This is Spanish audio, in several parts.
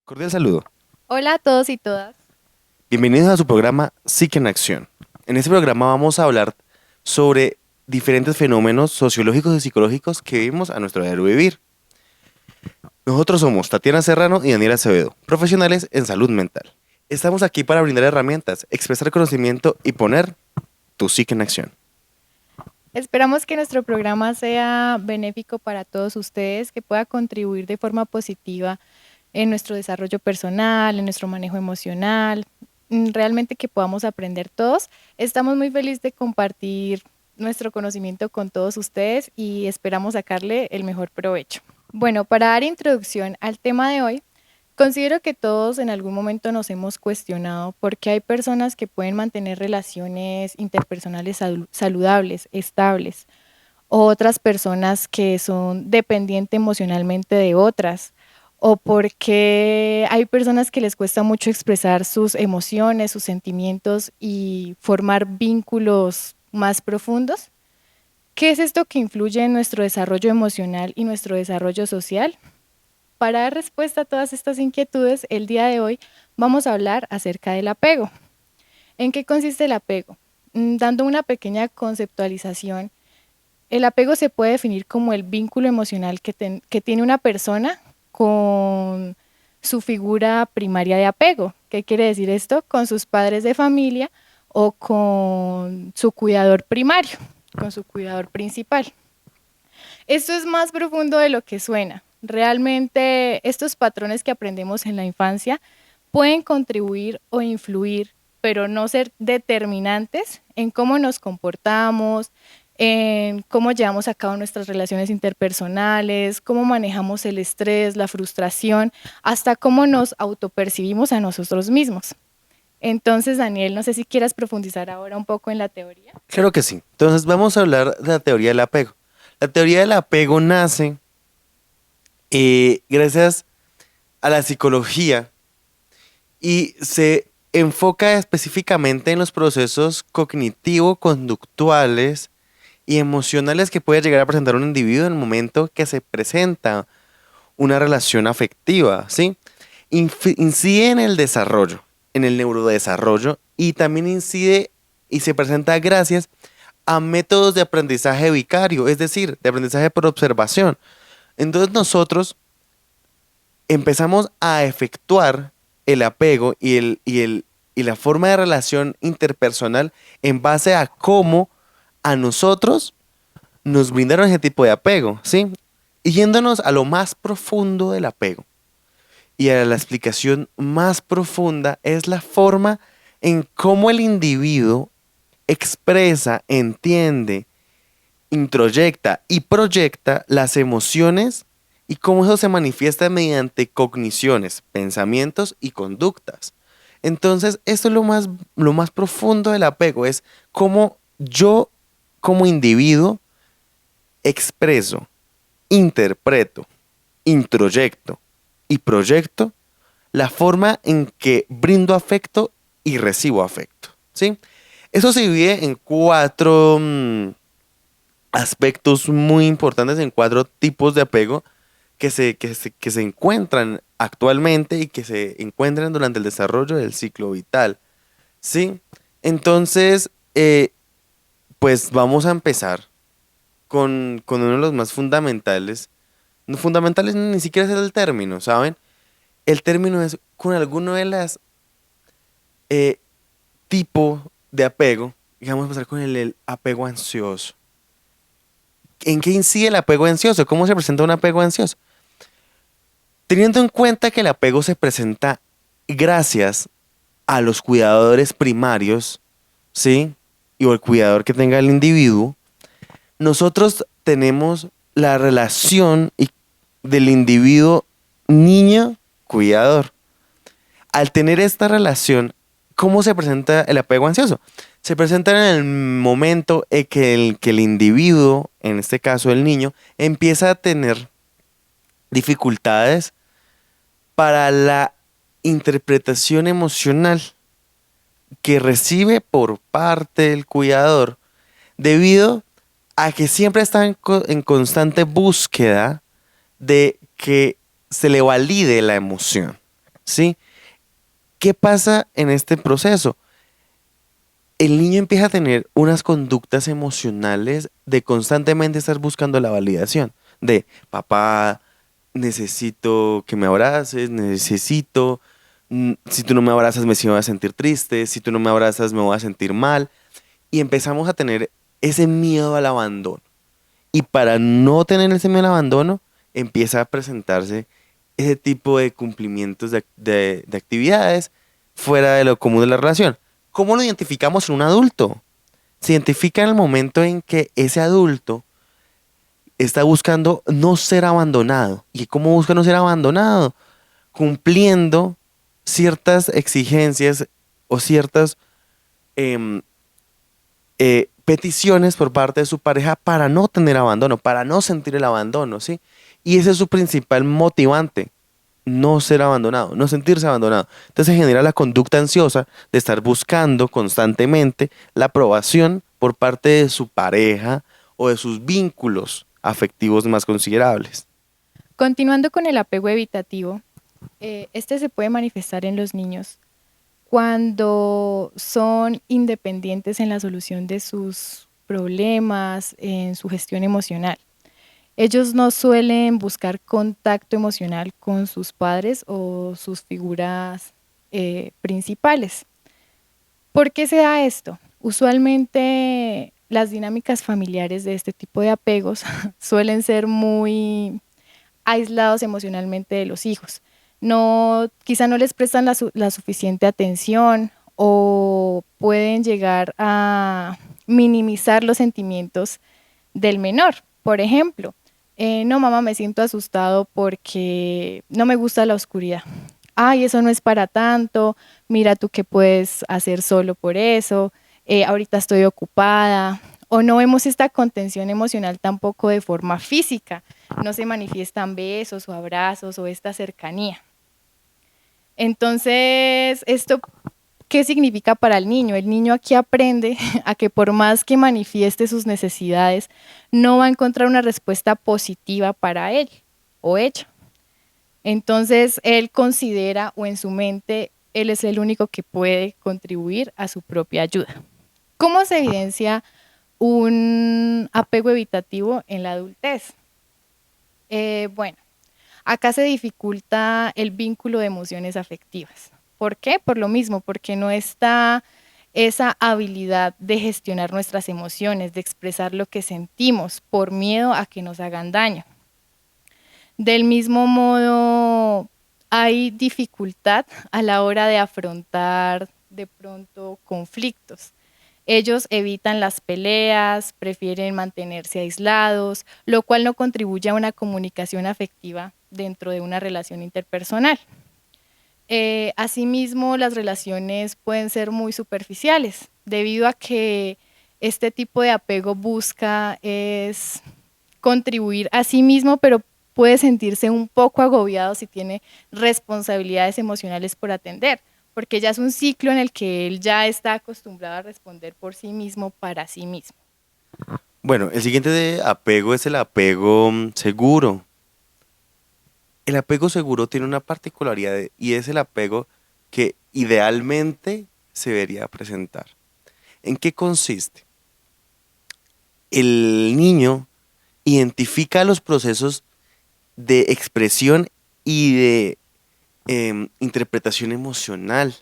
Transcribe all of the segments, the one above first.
Cordial saludo. Hola a todos y todas. Bienvenidos a su programa Psique en Acción. En este programa vamos a hablar sobre diferentes fenómenos sociológicos y psicológicos que vivimos a nuestro diario vivir. Nosotros somos Tatiana Serrano y Daniela Acevedo, profesionales en salud mental. Estamos aquí para brindar herramientas, expresar conocimiento y poner tu psique en acción. Esperamos que nuestro programa sea benéfico para todos ustedes, que pueda contribuir de forma positiva en nuestro desarrollo personal, en nuestro manejo emocional, realmente que podamos aprender todos. Estamos muy felices de compartir nuestro conocimiento con todos ustedes y esperamos sacarle el mejor provecho. Bueno, para dar introducción al tema de hoy, considero que todos en algún momento nos hemos cuestionado por qué hay personas que pueden mantener relaciones interpersonales saludables, estables, o otras personas que son dependientes emocionalmente de otras, o porque hay personas que les cuesta mucho expresar sus emociones, sus sentimientos y formar vínculos más profundos. ¿Qué es esto que influye en nuestro desarrollo emocional y nuestro desarrollo social? Para dar respuesta a todas estas inquietudes, el día de hoy vamos a hablar acerca del apego. ¿En qué consiste el apego? Dando una pequeña conceptualización, el apego se puede definir como el vínculo emocional que tiene una persona con su figura primaria de apego. ¿Qué quiere decir esto? Con sus padres de familia o con su cuidador primario, con su cuidador principal. Esto es más profundo de lo que suena. Realmente estos patrones que aprendemos en la infancia pueden contribuir o influir, pero no ser determinantes en cómo nos comportamos, en cómo llevamos a cabo nuestras relaciones interpersonales, cómo manejamos el estrés, la frustración, hasta cómo nos autopercibimos a nosotros mismos. Entonces, Daniel, no sé si quieras profundizar ahora un poco en la teoría. Claro que sí. Entonces vamos a hablar de la teoría del apego. La teoría del apego nace gracias a la psicología y se enfoca específicamente en los procesos cognitivo-conductuales y emocionales que puede llegar a presentar un individuo en el momento que se presenta una relación afectiva, ¿sí? Incide en el desarrollo, en el neurodesarrollo y también incide y se presenta gracias a métodos de aprendizaje vicario, es decir, de aprendizaje por observación. Entonces nosotros empezamos a efectuar el apego y la forma de relación interpersonal en base a cómo a nosotros nos brindaron ese tipo de apego, ¿sí? Y yéndonos a lo más profundo del apego y a la explicación más profunda es la forma en cómo el individuo expresa, entiende, introyecta y proyecta las emociones y cómo eso se manifiesta mediante cogniciones, pensamientos y conductas. Entonces, esto es lo más profundo del apego, es cómo yo como individuo expreso, interpreto, introyecto y proyecto la forma en que brindo afecto y recibo afecto, ¿sí? Eso se divide en cuatro aspectos muy importantes, en cuatro tipos de apego que se encuentran actualmente y que se encuentran durante el desarrollo del ciclo vital, ¿sí? Entonces, pues vamos a empezar con uno de los más fundamentales. No, fundamentales ni siquiera es el término, ¿saben? El término es con alguno de las eh, tipos de apego. Y vamos a empezar con el apego ansioso. ¿En qué incide el apego ansioso? ¿Cómo se presenta un apego ansioso? Teniendo en cuenta que el apego se presenta gracias a los cuidadores primarios, ¿sí? Y o el cuidador que tenga el individuo, nosotros tenemos la relación del individuo niño-cuidador. Al tener esta relación, ¿cómo se presenta el apego ansioso? Se presenta en el momento en que el individuo, en este caso el niño, empieza a tener dificultades para la interpretación emocional que recibe por parte del cuidador, debido a que siempre está en constante búsqueda de que se le valide la emoción. ¿sí? ¿Qué pasa en este proceso? El niño empieza a tener unas conductas emocionales de constantemente estar buscando la validación. De, papá, necesito que me abraces, necesito, si tú no me abrazas me voy a sentir triste, si tú no me abrazas me voy a sentir mal. Y empezamos a tener ese miedo al abandono. Y para no tener ese miedo al abandono, empieza a presentarse ese tipo de cumplimientos de actividades fuera de lo común de la relación. ¿Cómo lo identificamos en un adulto? Se identifica en el momento en que ese adulto está buscando no ser abandonado. ¿Y cómo busca no ser abandonado? Cumpliendo ciertas exigencias o ciertas em, peticiones por parte de su pareja para no tener abandono, para no sentir el abandono, ¿sí? Y ese es su principal motivante, no ser abandonado, no sentirse abandonado. Entonces genera la conducta ansiosa de estar buscando constantemente la aprobación por parte de su pareja o de sus vínculos afectivos más considerables. Continuando con el apego evitativo, este se puede manifestar en los niños cuando son independientes en la solución de sus problemas, en su gestión emocional. Ellos no suelen buscar contacto emocional con sus padres o sus figuras principales. ¿Por qué se da esto? Usualmente las dinámicas familiares de este tipo de apegos suelen ser muy aislados emocionalmente de los hijos. No, quizá no les prestan la suficiente atención o pueden llegar a minimizar los sentimientos del menor. Por ejemplo, no, mamá, me siento asustado porque no me gusta la oscuridad. Ay, eso no es para tanto, mira tú qué puedes hacer solo por eso, ahorita estoy ocupada. O no vemos esta contención emocional tampoco de forma física, no se manifiestan besos o abrazos o esta cercanía. Entonces, ¿esto qué significa para el niño? El niño aquí aprende a que por más que manifieste sus necesidades, no va a encontrar una respuesta positiva para él o ella. Entonces, él considera o en su mente, él es el único que puede contribuir a su propia ayuda. ¿Cómo se evidencia un apego evitativo en la adultez? Bueno, acá se dificulta el vínculo de emociones afectivas. ¿Por qué? Por lo mismo, porque no está esa habilidad de gestionar nuestras emociones, de expresar lo que sentimos por miedo a que nos hagan daño. Del mismo modo, hay dificultad a la hora de afrontar de pronto conflictos. Ellos evitan las peleas, prefieren mantenerse aislados, lo cual no contribuye a una comunicación afectiva dentro de una relación interpersonal. Asimismo, las relaciones pueden ser muy superficiales, debido a que este tipo de apego busca es contribuir a sí mismo, pero puede sentirse un poco agobiado si tiene responsabilidades emocionales por atender, porque ya es un ciclo en el que él ya está acostumbrado a responder por sí mismo para sí mismo. Bueno, el siguiente de apego es el apego seguro. El apego seguro tiene una particularidad y es el apego que idealmente se debería presentar. ¿En qué consiste? El niño identifica los procesos de expresión y de interpretación emocional,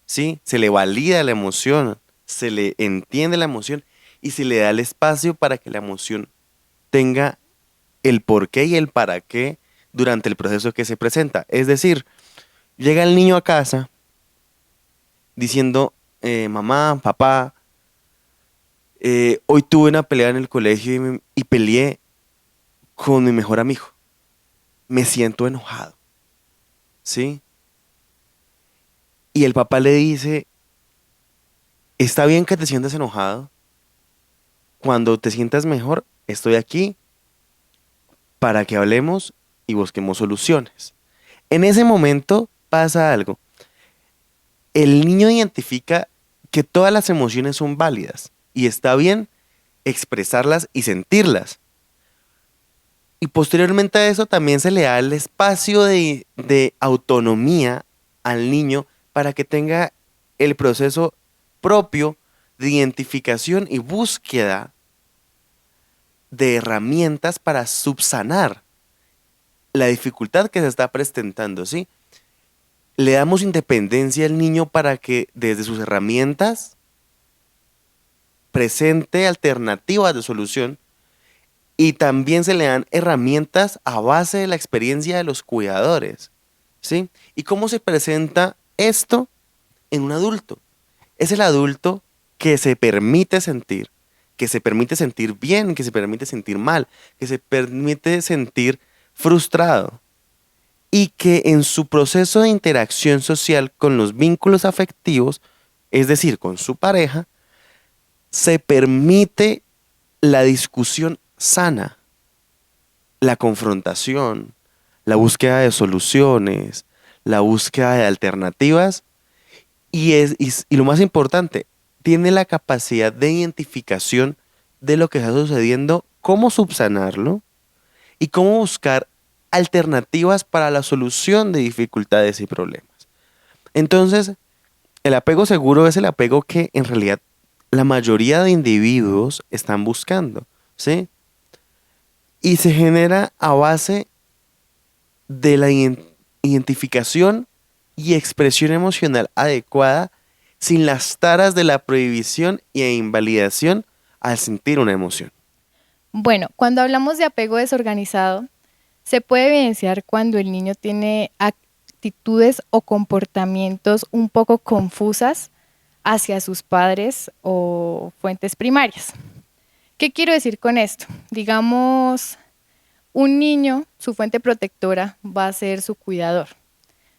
¿sí? Se le valida la emoción, se le entiende la emoción y se le da el espacio para que la emoción tenga el por qué y el para qué durante el proceso que se presenta. Es decir, llega el niño a casa diciendo, mamá, papá, hoy tuve una pelea en el colegio y peleé con mi mejor amigo. Me siento enojado, ¿sí? Y el papá le dice, está bien que te sientas enojado. Cuando te sientas mejor, estoy aquí para que hablemos y busquemos soluciones. En ese momento pasa algo. El niño identifica que todas las emociones son válidas y está bien expresarlas y sentirlas. Y posteriormente a eso también se le da el espacio de autonomía al niño para que tenga el proceso propio de identificación y búsqueda de herramientas para subsanar la dificultad que se está presentando, ¿sí? Le damos independencia al niño para que desde sus herramientas presente alternativas de solución y también se le dan herramientas a base de la experiencia de los cuidadores, ¿sí? ¿Y cómo se presenta esto en un adulto? Es el adulto que se permite sentir, que se permite sentir bien, que se permite sentir mal, que se permite sentir frustrado y que en su proceso de interacción social con los vínculos afectivos, es decir, con su pareja, se permite la discusión sana, la confrontación, la búsqueda de soluciones, la búsqueda de alternativas y lo más importante, tiene la capacidad de identificación de lo que está sucediendo, cómo subsanarlo y cómo buscar alternativas para la solución de dificultades y problemas. Entonces, el apego seguro es el apego que en realidad la mayoría de individuos están buscando, ¿sí? Y se genera a base de la identificación y expresión emocional adecuada sin las taras de la prohibición e invalidación al sentir una emoción. Bueno, cuando hablamos de apego desorganizado, se puede evidenciar cuando el niño tiene actitudes o comportamientos un poco confusas hacia sus padres o fuentes primarias. ¿Qué quiero decir con esto? Digamos, un niño, su fuente protectora va a ser su cuidador.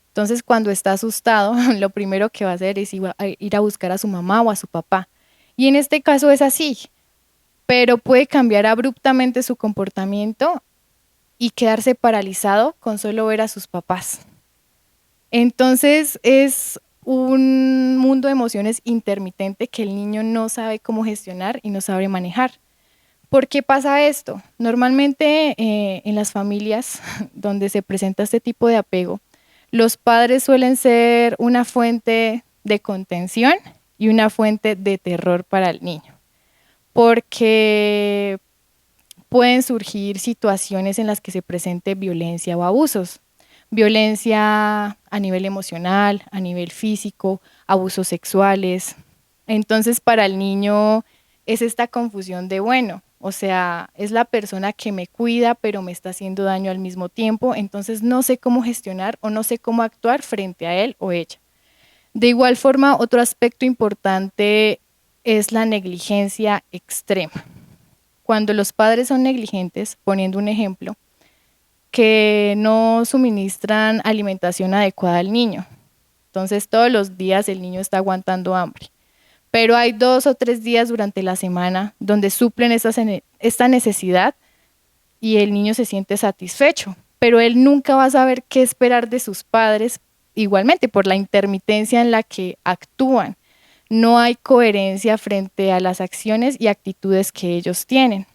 Entonces, cuando está asustado, lo primero que va a hacer es ir a buscar a su mamá o a su papá. Y en este caso es así, pero puede cambiar abruptamente su comportamiento y quedarse paralizado con solo ver a sus papás. Entonces, es un mundo de emociones intermitente que el niño no sabe cómo gestionar y no sabe manejar. ¿Por qué pasa esto? Normalmente en las familias donde se presenta este tipo de apego, los padres suelen ser una fuente de contención y una fuente de terror para el niño, porque pueden surgir situaciones en las que se presente violencia o abusos. Violencia a nivel emocional, a nivel físico, abusos sexuales. Entonces, para el niño es esta confusión de, bueno, o sea, es la persona que me cuida, pero me está haciendo daño al mismo tiempo, entonces no sé cómo gestionar o no sé cómo actuar frente a él o ella. De igual forma, otro aspecto importante es la negligencia extrema. Cuando los padres son negligentes, poniendo un ejemplo, que no suministran alimentación adecuada al niño. Entonces todos los días el niño está aguantando hambre. Pero hay 2 o 3 días durante la semana donde suplen esta necesidad y el niño se siente satisfecho. Pero él nunca va a saber qué esperar de sus padres, igualmente por la intermitencia en la que actúan. No hay coherencia frente a las acciones y actitudes que ellos tienen.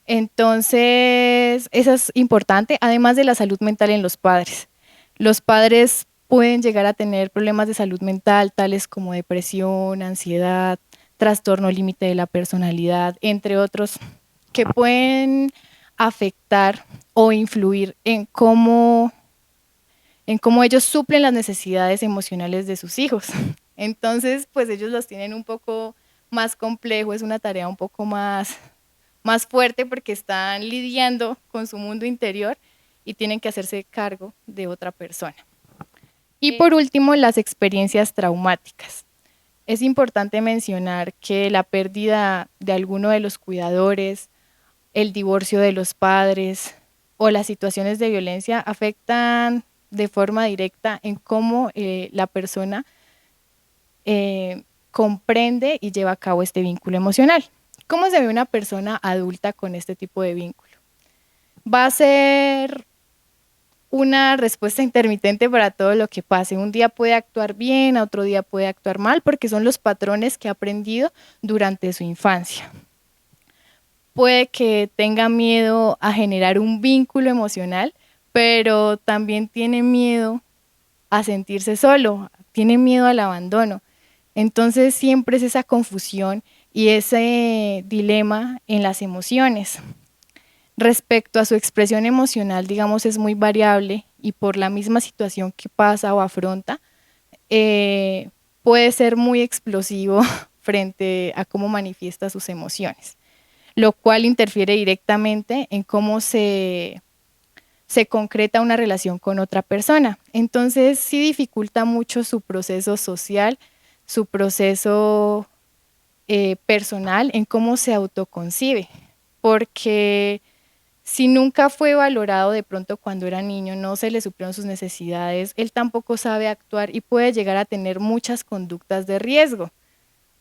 Entonces, eso es importante, además de la salud mental en los padres. Los padres pueden llegar a tener problemas de salud mental, tales como depresión, ansiedad, trastorno límite de la personalidad, entre otros, que pueden afectar o influir en cómo ellos suplen las necesidades emocionales de sus hijos. Entonces, pues ellos los tienen un poco más complejo, es una tarea un poco más fuerte porque están lidiando con su mundo interior y tienen que hacerse cargo de otra persona. Y por último, las experiencias traumáticas. Es importante mencionar que la pérdida de alguno de los cuidadores, el divorcio de los padres o las situaciones de violencia afectan de forma directa en cómo la persona comprende y lleva a cabo este vínculo emocional. ¿Cómo se ve una persona adulta con este tipo de vínculo? Va a ser una respuesta intermitente para todo lo que pase. Un día puede actuar bien, otro día puede actuar mal, porque son los patrones que ha aprendido durante su infancia. puede que tenga miedo a generar un vínculo emocional, pero también tiene miedo a sentirse solo, tiene miedo al abandono. Entonces siempre es esa confusión y ese dilema en las emociones. Respecto a su expresión emocional, digamos, es muy variable y por la misma situación que pasa o afronta, eh, puede ser muy explosivo frente a cómo manifiesta sus emociones, lo cual interfiere directamente en cómo se concreta una relación con otra persona. Entonces sí dificulta mucho su proceso social, su proceso personal, en cómo se autoconcibe, porque si nunca fue valorado de pronto cuando era niño, no se le suplieron sus necesidades, él tampoco sabe actuar y puede llegar a tener muchas conductas de riesgo.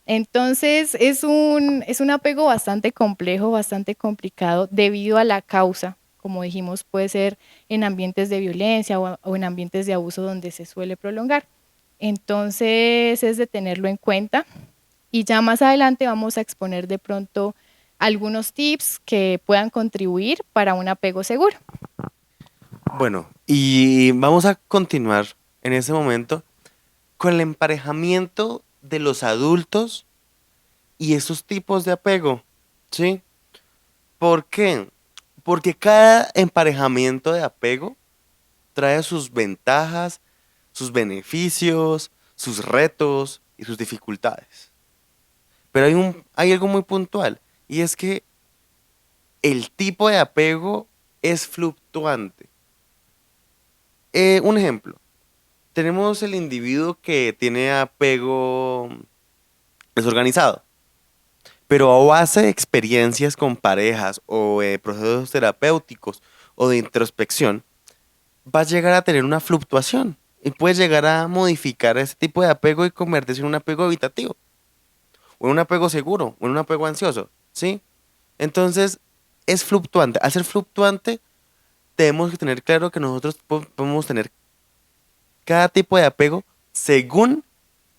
Entonces es un apego bastante complejo, bastante complicado debido a la causa. Como dijimos, puede ser en ambientes de violencia o en ambientes de abuso donde se suele prolongar. Entonces es de tenerlo en cuenta y ya más adelante vamos a exponer de pronto algunos tips que puedan contribuir para un apego seguro. Bueno, y vamos a continuar en ese momento con el emparejamiento de los adultos y esos tipos de apego, ¿sí? ¿Por qué? Porque cada emparejamiento de apego trae sus ventajas, sus beneficios, sus retos y sus dificultades. Pero hay algo muy puntual y es que el tipo de apego es fluctuante. Un ejemplo, tenemos el individuo que tiene apego desorganizado, pero a base de experiencias con parejas o procesos terapéuticos o de introspección, va a llegar a tener una fluctuación y puede llegar a modificar ese tipo de apego y convertirse en un apego evitativo, o en un apego seguro, o en un apego ansioso, ¿sí? Entonces, es fluctuante. Al ser fluctuante, tenemos que tener claro que nosotros podemos tener cada tipo de apego según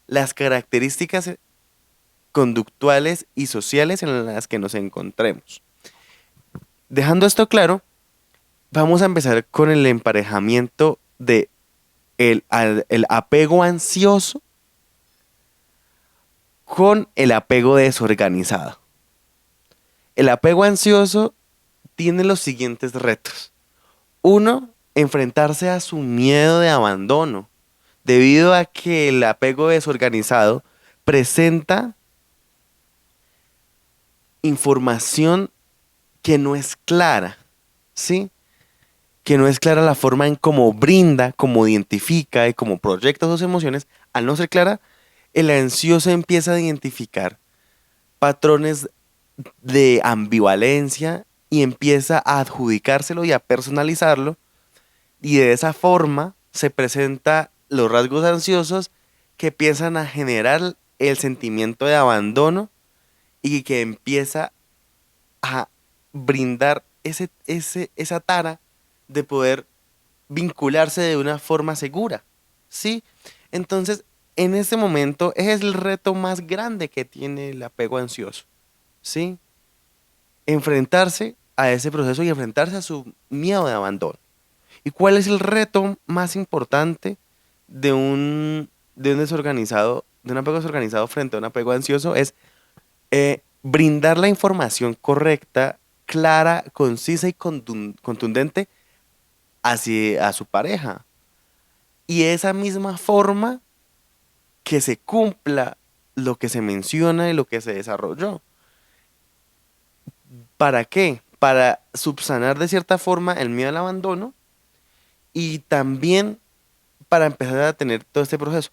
las características conductuales y sociales en las que nos encontremos. Dejando esto claro, vamos a empezar con el emparejamiento de el apego ansioso con el apego desorganizado. El apego ansioso tiene los siguientes retos. Uno, enfrentarse a su miedo de abandono, debido a que el apego desorganizado presenta información que no es clara, ¿sí? Que no es clara la forma en cómo brinda, cómo identifica y cómo proyecta sus emociones. Al no ser clara, el ansioso empieza a identificar patrones de ambivalencia y empieza a adjudicárselo y a personalizarlo, y de esa forma se presentan los rasgos ansiosos que empiezan a generar el sentimiento de abandono y que empieza a brindar esa tara de poder vincularse de una forma segura, ¿sí? Entonces, en este momento es el reto más grande que tiene el apego ansioso, ¿sí? Enfrentarse a ese proceso y enfrentarse a su miedo de abandono. ¿Y cuál es el reto más importante de un desorganizado, de un apego desorganizado frente a un apego ansioso? Es brindar la información correcta, clara, concisa y contundente hacia a su pareja. Y de esa misma forma que se cumpla lo que se menciona y lo que se desarrolló. ¿Para qué? Para subsanar de cierta forma el miedo al abandono y también para empezar a tener todo este proceso.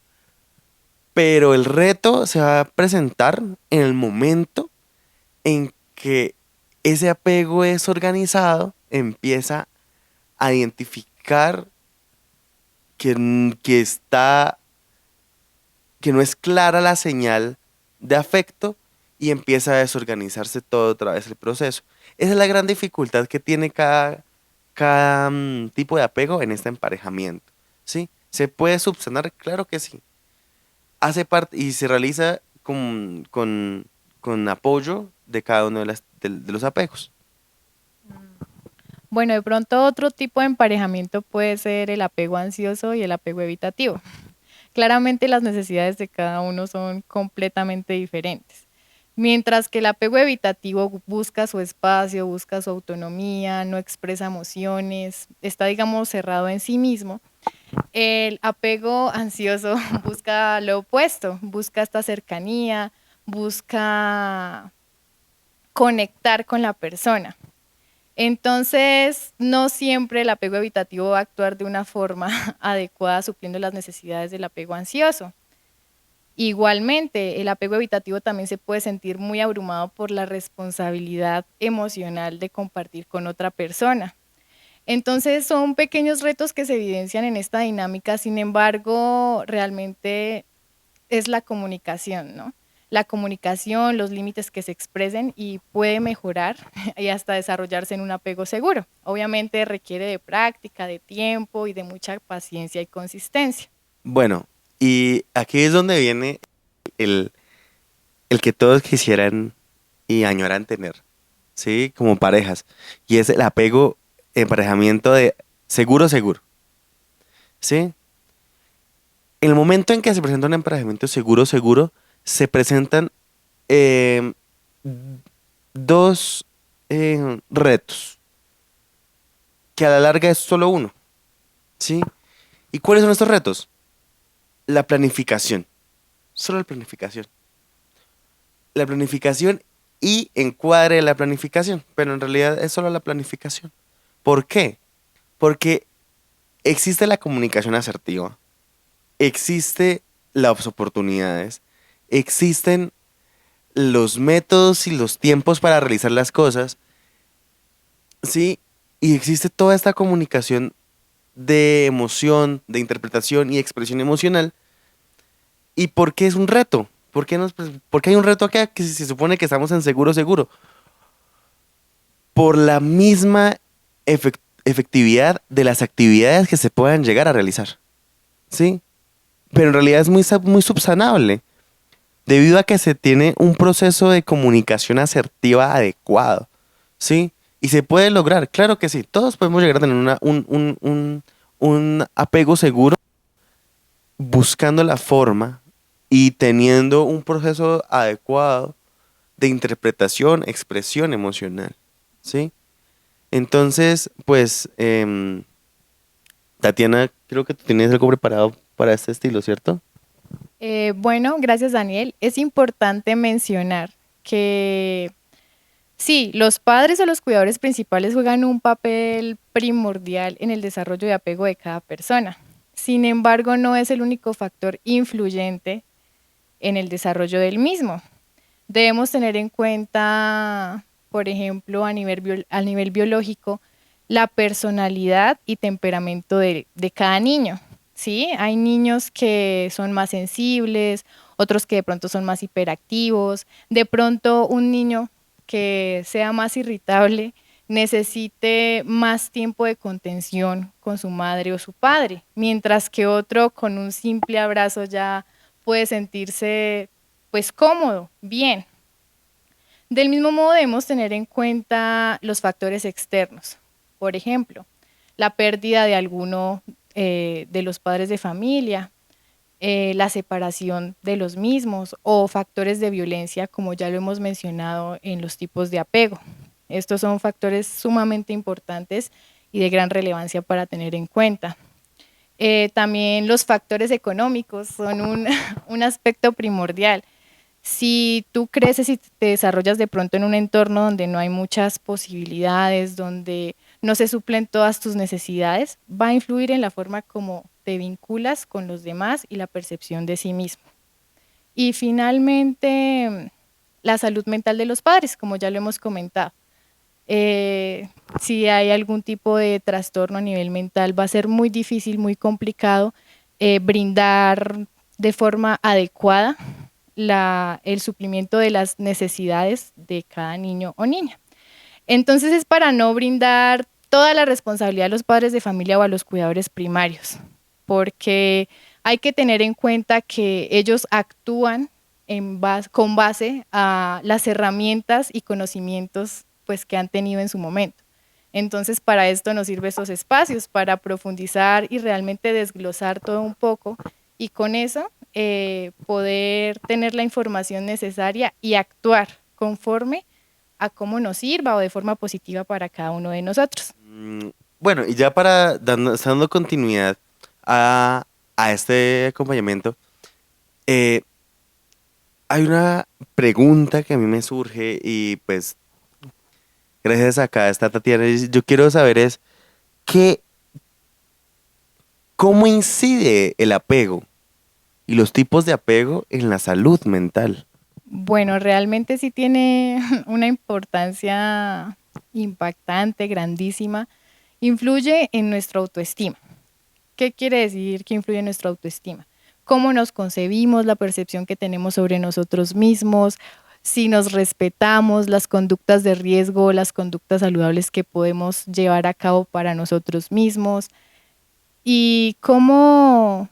Pero el reto se va a presentar en el momento en que ese apego desorganizado empieza a identificar que está, que no es clara la señal de afecto y empieza a desorganizarse todo otra vez el proceso. Esa es la gran dificultad que tiene cada tipo de apego en este emparejamiento, ¿sí? ¿Se puede subsanar? Claro que sí. Hace parte y se realiza con apoyo de cada una de los apegos. Bueno, de pronto otro tipo de emparejamiento puede ser el apego ansioso y el apego evitativo. Claramente las necesidades de cada uno son completamente diferentes. Mientras que el apego evitativo busca su espacio, busca su autonomía, no expresa emociones, está, digamos, cerrado en sí mismo. El apego ansioso busca lo opuesto, busca esta cercanía, busca conectar con la persona. Entonces, no siempre el apego evitativo va a actuar de una forma adecuada supliendo las necesidades del apego ansioso. Igualmente, el apego evitativo también se puede sentir muy abrumado por la responsabilidad emocional de compartir con otra persona. Entonces, son pequeños retos que se evidencian en esta dinámica, sin embargo, realmente es la comunicación, ¿no? La comunicación, los límites que se expresen y puede mejorar y hasta desarrollarse en un apego seguro. Obviamente requiere de práctica, de tiempo y de mucha paciencia y consistencia. Bueno, y aquí es donde viene el, el que todos quisieran y añoran tener, ¿sí? Como parejas. Y es el apego, emparejamiento de seguro, seguro, ¿sí? En el momento en que se presenta un emparejamiento seguro, seguro, se presentan eh, dos retos, que a la larga es solo uno, ¿sí? ¿Y cuáles son estos retos? La planificación, solo la planificación. La planificación y encuadre de la planificación, pero en realidad es solo la planificación. ¿Por qué? Porque existe la comunicación asertiva, existe las oportunidades, existen los métodos y los tiempos para realizar las cosas, ¿sí? Y existe toda esta comunicación de emoción, de interpretación y expresión emocional. ¿Y por qué es un reto? ¿Por qué hay un reto acá que se supone que estamos en seguro, seguro? Por la misma efectividad de las actividades que se puedan llegar a realizar, ¿sí? Pero en realidad es muy subsanable, debido a que se tiene un proceso de comunicación asertiva adecuado, ¿sí? Y se puede lograr, claro que sí, todos podemos llegar a tener un apego seguro buscando la forma y teniendo un proceso adecuado de interpretación, expresión emocional, ¿sí? Entonces, pues, Tatiana, creo que tú tienes algo preparado para este estilo, ¿cierto? Bueno, gracias Daniel. Es importante mencionar que sí, los padres o los cuidadores principales juegan un papel primordial en el desarrollo de apego de cada persona. Sin embargo, no es el único factor influyente en el desarrollo del mismo. Debemos tener en cuenta, por ejemplo, a nivel biológico, la personalidad y temperamento de cada niño. ¿Sí? Hay niños que son más sensibles, otros que de pronto son más hiperactivos. De pronto un niño que sea más irritable necesite más tiempo de contención con su madre o su padre, mientras que otro con un simple abrazo ya puede sentirse pues cómodo, bien. Del mismo modo debemos tener en cuenta los factores externos. Por ejemplo, la pérdida de alguno de los padres de familia, la separación de los mismos o factores de violencia, como ya lo hemos mencionado en los tipos de apego. Estos son factores sumamente importantes y de gran relevancia para tener en cuenta. También los factores económicos son un aspecto primordial. Si tú creces y te desarrollas de pronto en un entorno donde no hay muchas posibilidades, donde no se suplen todas tus necesidades, va a influir en la forma como te vinculas con los demás y la percepción de sí mismo. Y finalmente, la salud mental de los padres, como ya lo hemos comentado. Si hay algún tipo de trastorno a nivel mental, va a ser muy difícil, muy complicado brindar de forma adecuada el suplimiento de las necesidades de cada niño o niña. Entonces es para no brindar toda la responsabilidad a los padres de familia o a los cuidadores primarios, porque hay que tener en cuenta que ellos actúan con base a las herramientas y conocimientos pues, que han tenido en su momento. Entonces, para esto nos sirven estos espacios, para profundizar y realmente desglosar todo un poco y con eso poder tener la información necesaria y actuar conforme a cómo nos sirva o de forma positiva para cada uno de nosotros. Bueno, y ya dando continuidad a, a este acompañamiento, eh, hay una pregunta que a mí me surge y pues gracias a esta Tatiana, yo quiero saber es qué, cómo incide el apego y los tipos de apego en la salud mental. Bueno, realmente sí tiene una importancia impactante, grandísima. Influye en nuestra autoestima. ¿Qué quiere decir que influye en nuestra autoestima? Cómo nos concebimos, la percepción que tenemos sobre nosotros mismos, si nos respetamos, las conductas de riesgo, las conductas saludables que podemos llevar a cabo para nosotros mismos y cómo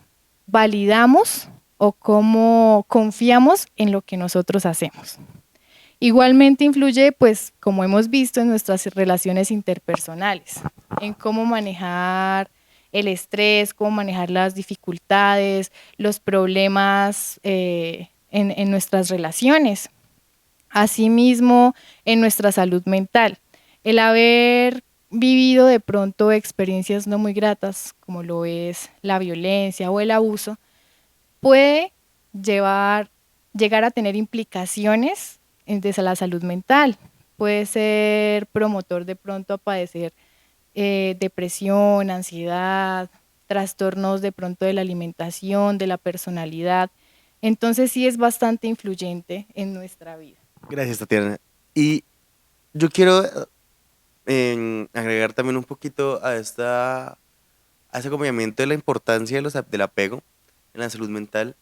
validamos o cómo confiamos en lo que nosotros hacemos. Igualmente influye, pues, como hemos visto, en nuestras relaciones interpersonales, en cómo manejar el estrés, cómo manejar las dificultades, los problemas en nuestras relaciones. Asimismo, en nuestra salud mental. El haber vivido de pronto experiencias no muy gratas, como lo es la violencia o el abuso, puede llegar a tener implicaciones desde la salud mental. Puede ser promotor de pronto a padecer depresión, ansiedad, trastornos de pronto de la alimentación, de la personalidad. Entonces sí es bastante influyente en nuestra vida. Gracias, Tatiana. Y yo quiero agregar también un poquito a ese acompañamiento de la importancia del apego en la salud mental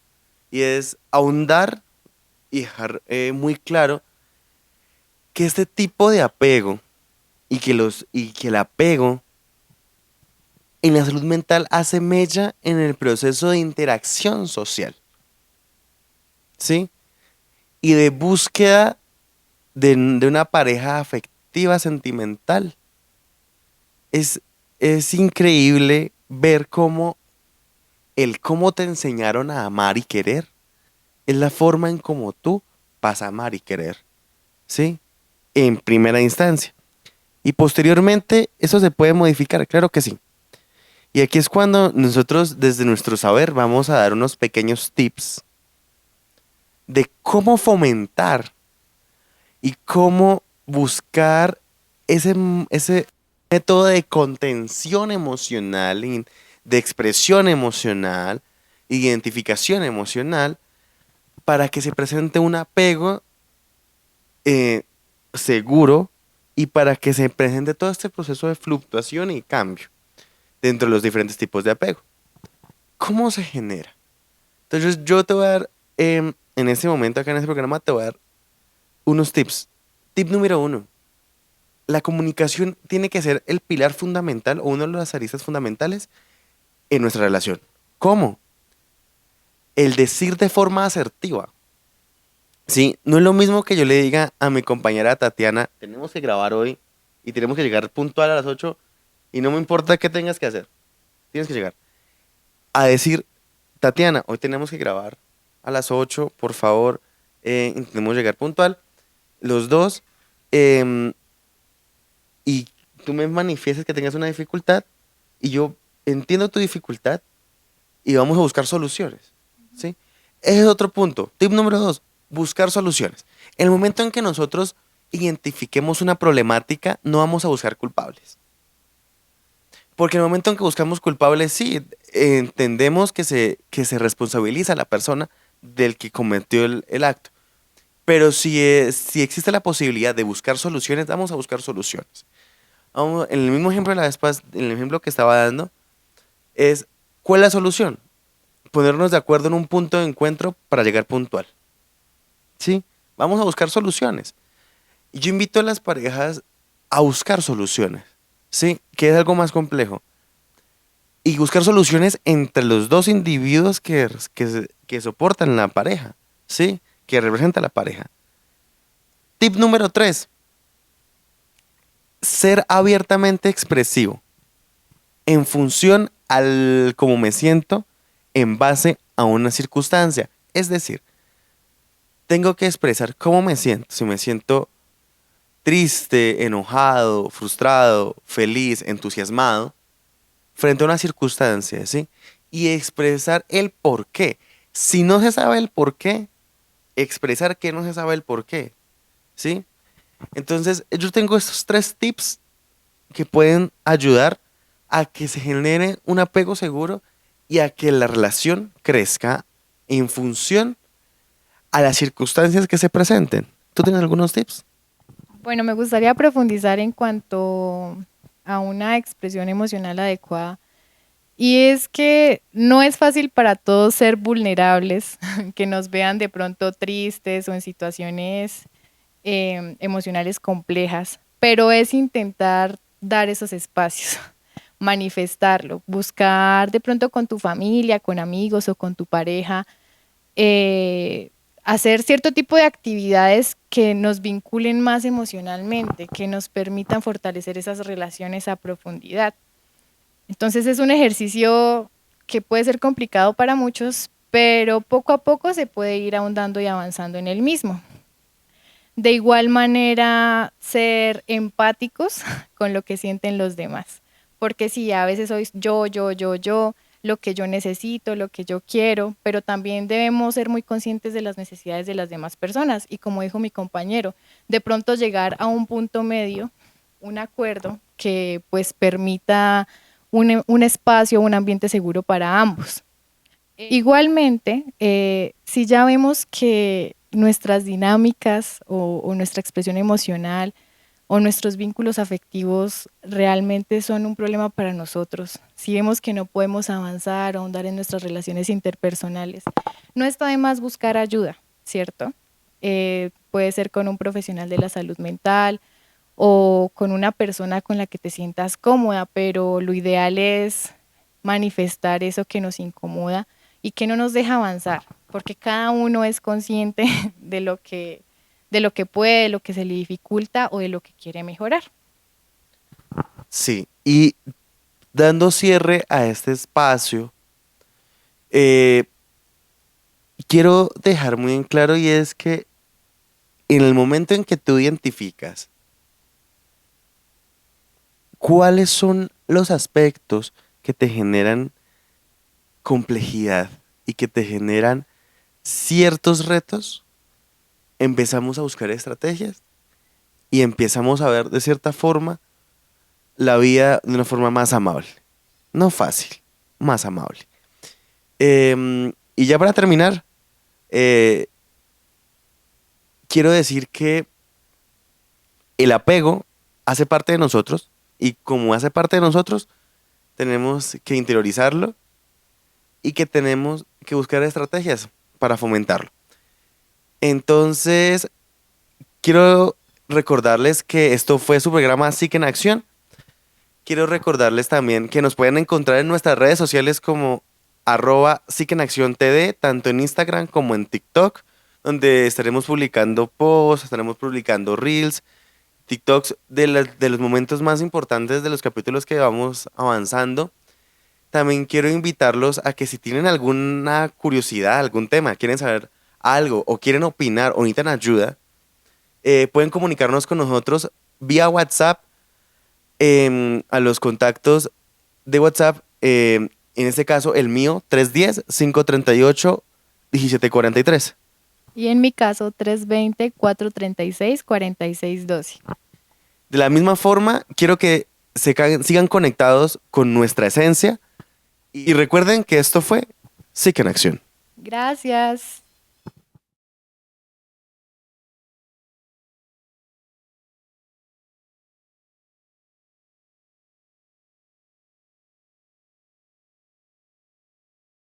y es ahondar y dejar muy claro que este tipo de apego y que el apego en la salud mental hace mella en el proceso de interacción social, ¿sí? Y de búsqueda de una pareja afectiva sentimental. Es, es increíble ver cómo te enseñaron a amar y querer es la forma en cómo tú vas a amar y querer, ¿sí? En primera instancia. Y posteriormente, eso se puede modificar, claro que sí. Y aquí es cuando nosotros, desde nuestro saber, vamos a dar unos pequeños tips de cómo fomentar y cómo buscar ese método de contención emocional, de expresión emocional, identificación emocional, para que se presente un apego seguro y para que se presente todo este proceso de fluctuación y cambio dentro de los diferentes tipos de apego. ¿Cómo se genera? Entonces yo te voy a dar, en este momento acá en este programa, te voy a dar unos tips. Tip número 1. La comunicación tiene que ser el pilar fundamental o una de las aristas fundamentales en nuestra relación. ¿Cómo? El decir de forma asertiva. Sí, no es lo mismo que yo le diga a mi compañera Tatiana, tenemos que grabar hoy y tenemos que llegar puntual a las 8 y no me importa qué tengas que hacer, tienes que llegar. A decir, Tatiana, hoy tenemos que grabar a las 8, por favor, intentemos llegar puntual, los dos, em, y tú me manifiestas que tengas una dificultad y yo entiendo tu dificultad y vamos a buscar soluciones, ¿sí? Ese es otro punto. Tip número 2, buscar soluciones. En el momento en que nosotros identifiquemos una problemática, no vamos a buscar culpables. Porque en el momento en que buscamos culpables, sí, entendemos que se responsabiliza a la persona del que cometió el acto. Pero si existe la posibilidad de buscar soluciones, vamos a buscar soluciones. En el mismo ejemplo de la vez en el ejemplo que estaba dando, es ¿cuál es la solución? Ponernos de acuerdo en un punto de encuentro para llegar puntual. ¿Sí? Vamos a buscar soluciones. Y yo invito a las parejas a buscar soluciones. ¿Sí? Que es algo más complejo. Y buscar soluciones entre los dos individuos que soportan la pareja. ¿Sí? que representa la pareja. Tip número 3. Ser abiertamente expresivo en función al cómo me siento en base a una circunstancia. Es decir, tengo que expresar cómo me siento. Si me siento triste, enojado, frustrado, feliz, entusiasmado, frente a una circunstancia, ¿sí? Y expresar el por qué. Si no se sabe el por qué, expresar que no se sabe el por qué, ¿sí? Entonces, yo tengo estos 3 tips que pueden ayudar a que se genere un apego seguro y a que la relación crezca en función a las circunstancias que se presenten. ¿Tú tienes algunos tips? Bueno, me gustaría profundizar en cuanto a una expresión emocional adecuada. Y es que no es fácil para todos ser vulnerables, que nos vean de pronto tristes o en situaciones emocionales complejas, pero es intentar dar esos espacios, manifestarlo, buscar de pronto con tu familia, con amigos o con tu pareja, hacer cierto tipo de actividades que nos vinculen más emocionalmente, que nos permitan fortalecer esas relaciones a profundidad. Entonces es un ejercicio que puede ser complicado para muchos, pero poco a poco se puede ir ahondando y avanzando en el mismo. De igual manera, ser empáticos con lo que sienten los demás, porque sí, a veces soy yo, lo que yo necesito, lo que yo quiero, pero también debemos ser muy conscientes de las necesidades de las demás personas y como dijo mi compañero, de pronto llegar a un punto medio, un acuerdo que pues permita un espacio, un ambiente seguro para ambos. Igualmente, si ya vemos que nuestras dinámicas o nuestra expresión emocional o nuestros vínculos afectivos realmente son un problema para nosotros, si vemos que no podemos avanzar o ahondar en nuestras relaciones interpersonales, no está de más buscar ayuda, ¿cierto? Puede ser con un profesional de la salud mental o con una persona con la que te sientas cómoda, pero lo ideal es manifestar eso que nos incomoda y que no nos deja avanzar, porque cada uno es consciente de lo que puede, de lo que se le dificulta o de lo que quiere mejorar. Sí, y dando cierre a este espacio, eh, quiero dejar muy en claro y es que en el momento en que tú identificas cuáles son los aspectos que te generan complejidad y que te generan ciertos retos, empezamos a buscar estrategias y empezamos a ver de cierta forma la vida de una forma más amable. No fácil, más amable. Y ya para terminar, eh, quiero decir que el apego hace parte de nosotros y como hace parte de nosotros, tenemos que interiorizarlo y que tenemos que buscar estrategias para fomentarlo. Entonces, quiero recordarles que esto fue su programa Psique en Acción. Quiero recordarles también que nos pueden encontrar en nuestras redes sociales como @Psique en Acción TD, tanto en Instagram como en TikTok, donde estaremos publicando posts, estaremos publicando reels, TikToks de los momentos más importantes de los capítulos que vamos avanzando. También quiero invitarlos a que si tienen alguna curiosidad, algún tema, quieren saber algo o quieren opinar o necesitan ayuda, pueden comunicarnos con nosotros vía WhatsApp a los contactos de WhatsApp, en este caso el mío, 310-538-1743. Y en mi caso, 320-436-4612. De la misma forma, quiero que sigan conectados con nuestra esencia y recuerden que esto fue Psique en Acción. Gracias.